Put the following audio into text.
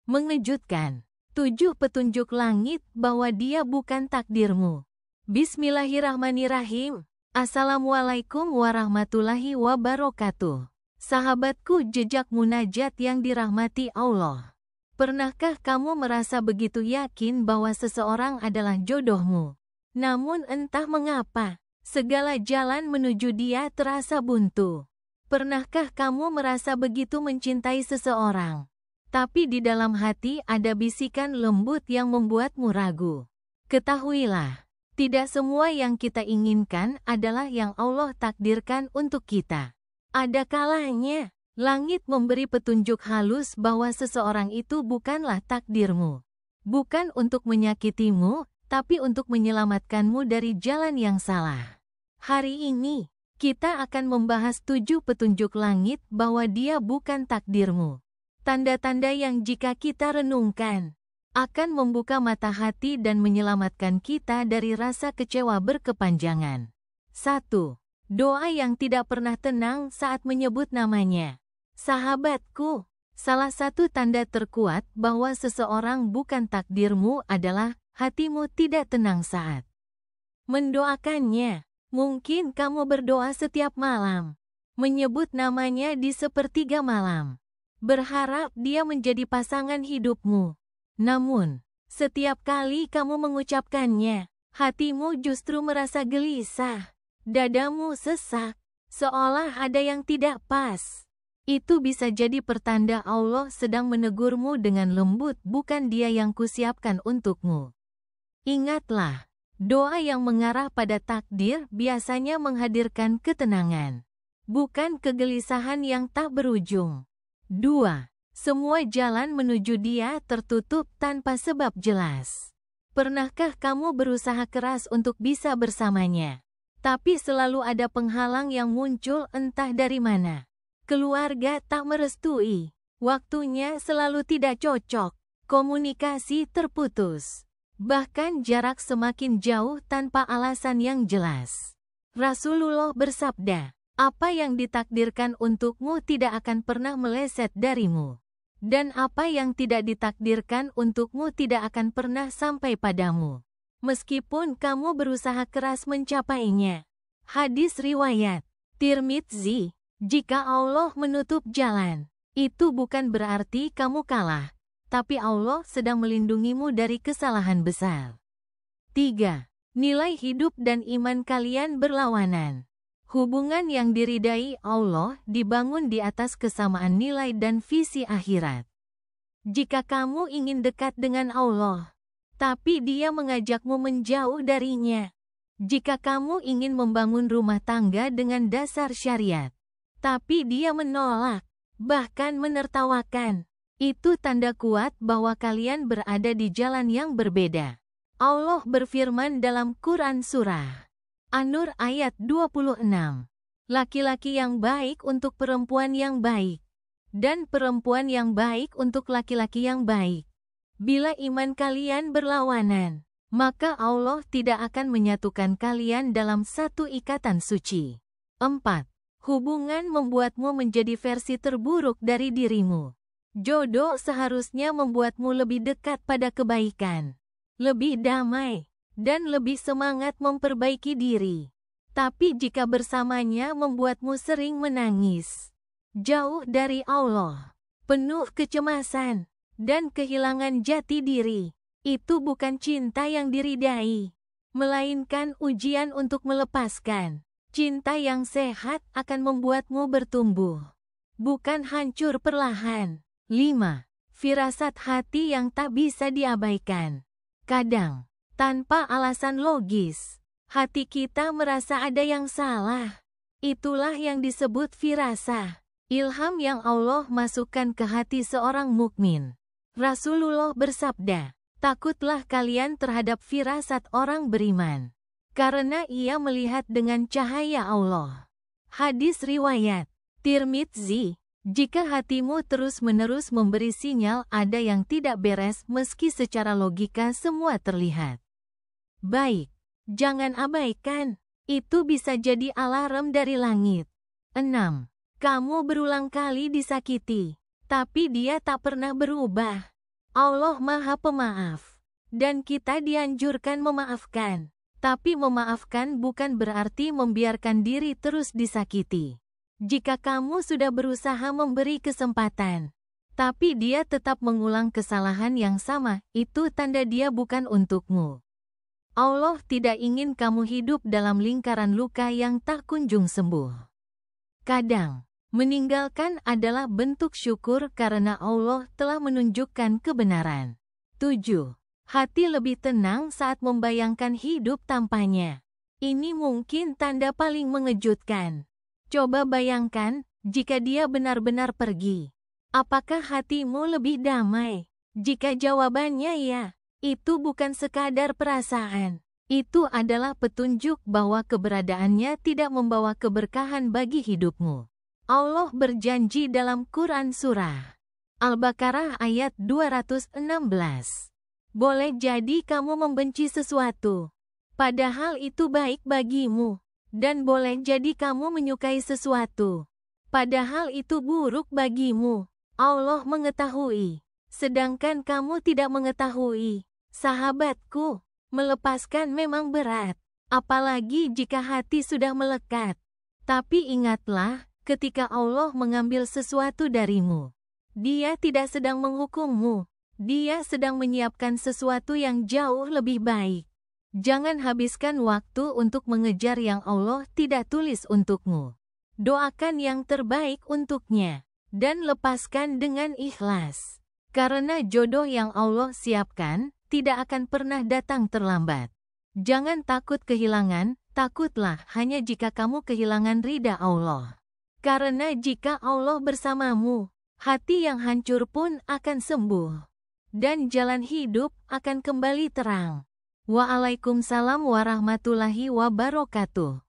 Mengejutkan. 7 petunjuk langit bahwa dia bukan takdirmu. Bismillahirrahmanirrahim. Assalamualaikum warahmatullahi wabarakatuh. Sahabatku, jejak munajat yang dirahmati Allah. Pernahkah kamu merasa begitu yakin bahwa seseorang adalah jodohmu? Namun entah mengapa, segala jalan menuju dia terasa buntu. Pernahkah kamu merasa begitu mencintai seseorang, tapi di dalam hati ada bisikan lembut yang membuatmu ragu? Ketahuilah, tidak semua yang kita inginkan adalah yang Allah takdirkan untuk kita. Ada kalanya langit memberi petunjuk halus bahwa seseorang itu bukanlah takdirmu. Bukan untuk menyakitimu, tapi untuk menyelamatkanmu dari jalan yang salah. Hari ini, kita akan membahas 7 petunjuk langit bahwa dia bukan takdirmu. Tanda-tanda yang jika kita renungkan, akan membuka mata hati dan menyelamatkan kita dari rasa kecewa berkepanjangan. 1. Doa yang tidak pernah tenang saat menyebut namanya. Sahabatku, salah satu tanda terkuat bahwa seseorang bukan takdirmu adalah hatimu tidak tenang saat mendoakannya. Mungkin kamu berdoa setiap malam, menyebut namanya di sepertiga malam, berharap dia menjadi pasangan hidupmu. Namun, setiap kali kamu mengucapkannya, hatimu justru merasa gelisah, dadamu sesak, seolah ada yang tidak pas. Itu bisa jadi pertanda Allah sedang menegurmu dengan lembut, bukan dia yang kusiapkan untukmu. Ingatlah, doa yang mengarah pada takdir biasanya menghadirkan ketenangan, bukan kegelisahan yang tak berujung. 2. Semua jalan menuju dia tertutup tanpa sebab jelas. Pernahkah kamu berusaha keras untuk bisa bersamanya, tapi selalu ada penghalang yang muncul entah dari mana? Keluarga tak merestui, waktunya selalu tidak cocok, komunikasi terputus, bahkan jarak semakin jauh tanpa alasan yang jelas. Rasulullah bersabda, apa yang ditakdirkan untukmu tidak akan pernah meleset darimu. Dan apa yang tidak ditakdirkan untukmu tidak akan pernah sampai padamu, meskipun kamu berusaha keras mencapainya. Hadis riwayat Tirmidzi. Jika Allah menutup jalan, itu bukan berarti kamu kalah, tapi Allah sedang melindungimu dari kesalahan besar. 3. Nilai hidup dan iman kalian berlawanan. Hubungan yang diridai Allah dibangun di atas kesamaan nilai dan visi akhirat. Jika kamu ingin dekat dengan Allah, tapi Dia mengajakmu menjauh darinya. Jika kamu ingin membangun rumah tangga dengan dasar syariat, tapi Dia menolak, bahkan menertawakan, itu tanda kuat bahwa kalian berada di jalan yang berbeda. Allah berfirman dalam Quran Surah An-Nur ayat 26. Laki-laki yang baik untuk perempuan yang baik, dan perempuan yang baik untuk laki-laki yang baik. Bila iman kalian berlawanan, maka Allah tidak akan menyatukan kalian dalam satu ikatan suci. 4. Hubungan membuatmu menjadi versi terburuk dari dirimu. Jodoh seharusnya membuatmu lebih dekat pada kebaikan, lebih damai, dan lebih semangat memperbaiki diri. Tapi jika bersamanya membuatmu sering menangis, jauh dari Allah, penuh kecemasan, dan kehilangan jati diri, itu bukan cinta yang diridai, melainkan ujian untuk melepaskan. Cinta yang sehat akan membuatmu bertumbuh, bukan hancur perlahan. 5. Firasat hati yang tak bisa diabaikan. Kadang, tanpa alasan logis, hati kita merasa ada yang salah. Itulah yang disebut firasah, ilham yang Allah masukkan ke hati seorang mukmin. Rasulullah bersabda, takutlah kalian terhadap firasat orang beriman, karena ia melihat dengan cahaya Allah. Hadis riwayat Tirmidzi. Jika hatimu terus-menerus memberi sinyal ada yang tidak beres meski secara logika semua terlihat baik, jangan abaikan. Itu bisa jadi alarm dari langit. 6. Kamu berulang kali disakiti, tapi dia tak pernah berubah. Allah Maha Pemaaf. Dan kita dianjurkan memaafkan. Tapi memaafkan bukan berarti membiarkan diri terus disakiti. Jika kamu sudah berusaha memberi kesempatan, tapi dia tetap mengulang kesalahan yang sama, itu tanda dia bukan untukmu. Allah tidak ingin kamu hidup dalam lingkaran luka yang tak kunjung sembuh. Kadang, meninggalkan adalah bentuk syukur karena Allah telah menunjukkan kebenaran. 7. Hati lebih tenang saat membayangkan hidup tanpanya. Ini mungkin tanda paling mengejutkan. Coba bayangkan, jika dia benar-benar pergi. Apakah hatimu lebih damai? Jika jawabannya ya, itu bukan sekadar perasaan. Itu adalah petunjuk bahwa keberadaannya tidak membawa keberkahan bagi hidupmu. Allah berjanji dalam Quran Surah Al-Baqarah ayat 216. Boleh jadi kamu membenci sesuatu, padahal itu baik bagimu. Dan boleh jadi kamu menyukai sesuatu, padahal itu buruk bagimu. Allah mengetahui, sedangkan kamu tidak mengetahui. Sahabatku, melepaskan memang berat, apalagi jika hati sudah melekat. Tapi ingatlah, ketika Allah mengambil sesuatu darimu, Dia tidak sedang menghukummu. Dia sedang menyiapkan sesuatu yang jauh lebih baik. Jangan habiskan waktu untuk mengejar yang Allah tidak tulis untukmu. Doakan yang terbaik untuknya, dan lepaskan dengan ikhlas. Karena jodoh yang Allah siapkan, tidak akan pernah datang terlambat. Jangan takut kehilangan, takutlah hanya jika kamu kehilangan ridha Allah. Karena jika Allah bersamamu, hati yang hancur pun akan sembuh. Dan jalan hidup akan kembali terang. Waalaikumsalam warahmatullahi wabarakatuh.